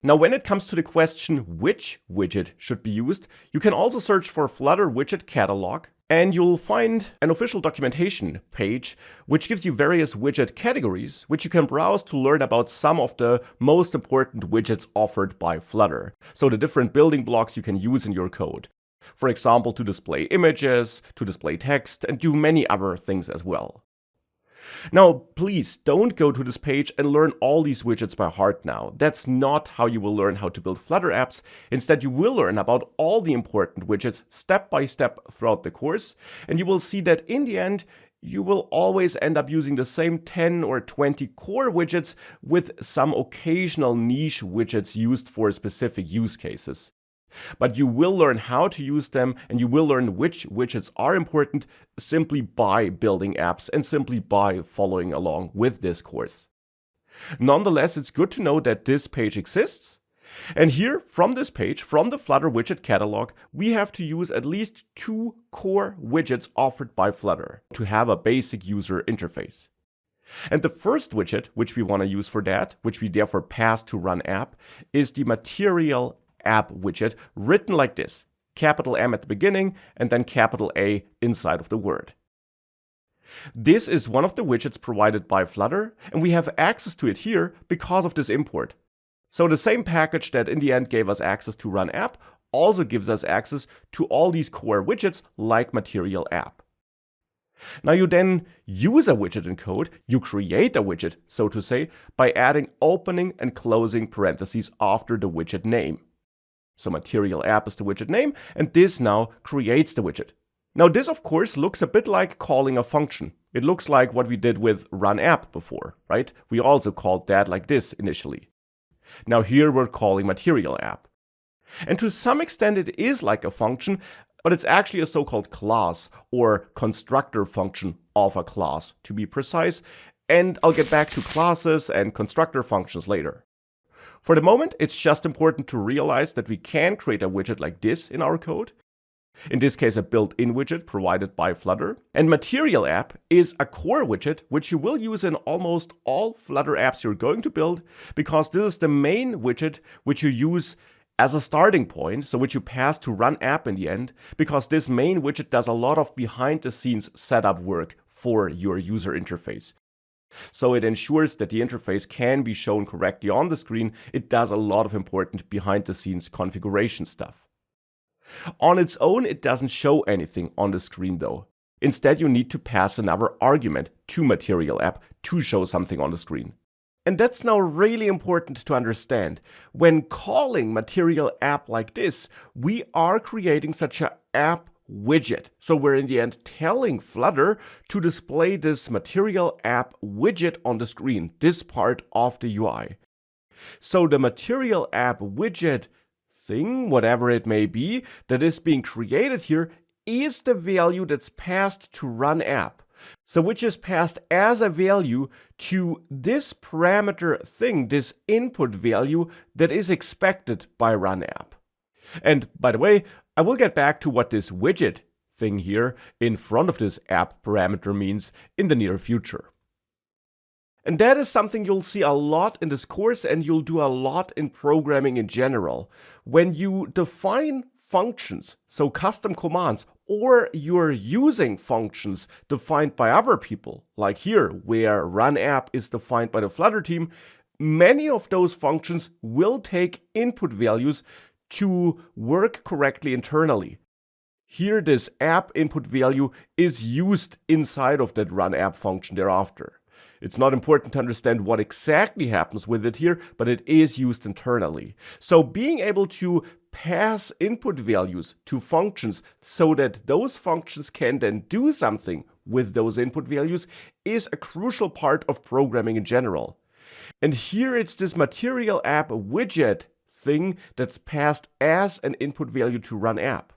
Now, when it comes to the question which widget should be used, you can also search for Flutter Widget Catalog, and you'll find an official documentation page which gives you various widget categories which you can browse to learn about some of the most important widgets offered by Flutter. So the different building blocks you can use in your code. For example, to display images, to display text, and do many other things as well. Now, please don't go to this page and learn all these widgets by heart now. That's not how you will learn how to build Flutter apps. Instead, you will learn about all the important widgets step by step throughout the course, and you will see that in the end, you will always end up using the same 10 or 20 core widgets with some occasional niche widgets used for specific use cases. But you will learn how to use them, and you will learn which widgets are important simply by building apps and simply by following along with this course. Nonetheless, it's good to know that this page exists. And here, from this page, from the Flutter Widget Catalog, we have to use at least 2 core widgets offered by Flutter to have a basic user interface. And the first widget, which we want to use for that, which we therefore pass to run app, is the Material App widget, written like this: capital M at the beginning and then capital A inside of the word. This is one of the widgets provided by Flutter, and we have access to it here because of this import. So the same package that in the end gave us access to run app also gives us access to all these core widgets like Material App. Now you then use a widget in code, you create a widget, so to say, by adding opening and closing parentheses after the widget name. So Material App is the widget name, and this now creates the widget. Now this of course looks a bit like calling a function. It looks like what we did with run app before, right? We also called that like this initially. Now here we're calling Material App. And to some extent it is like a function, but it's actually a so-called class or constructor function of a class, to be precise. And I'll get back to classes and constructor functions later. For the moment, it's just important to realize that we can create a widget like this in our code. In this case, a built-in widget provided by Flutter. And Material App is a core widget which you will use in almost all Flutter apps you're going to build, because this is the main widget which you use as a starting point, so which you pass to run app in the end, because this main widget does a lot of behind-the-scenes setup work for your user interface. So it ensures that the interface can be shown correctly on the screen. It does a lot of important behind-the-scenes configuration stuff. On its own, it doesn't show anything on the screen though. Instead, you need to pass another argument to Material App to show something on the screen. And that's now really important to understand. When calling Material App like this, we are creating such an app widget. So we're in the end telling Flutter to display this Material App widget on the screen, this part of the UI. So the Material App widget thing, whatever it may be, that is being created here is the value that's passed to run app. So which is passed as a value to this parameter thing, this input value that is expected by run app. And by the way, I will get back to what this widget thing here in front of this app parameter means in the near future. And that is something you'll see a lot in this course, and you'll do a lot in programming in general. When you define functions, so custom commands, or you're using functions defined by other people, like here, where run app is defined by the Flutter team, many of those functions will take input values to work correctly internally. Here, this app input value is used inside of that run app function thereafter. It's not important to understand what exactly happens with it here, but it is used internally. So being able to pass input values to functions so that those functions can then do something with those input values is a crucial part of programming in general. And here it's this Material App widget thing that's passed as an input value to run app.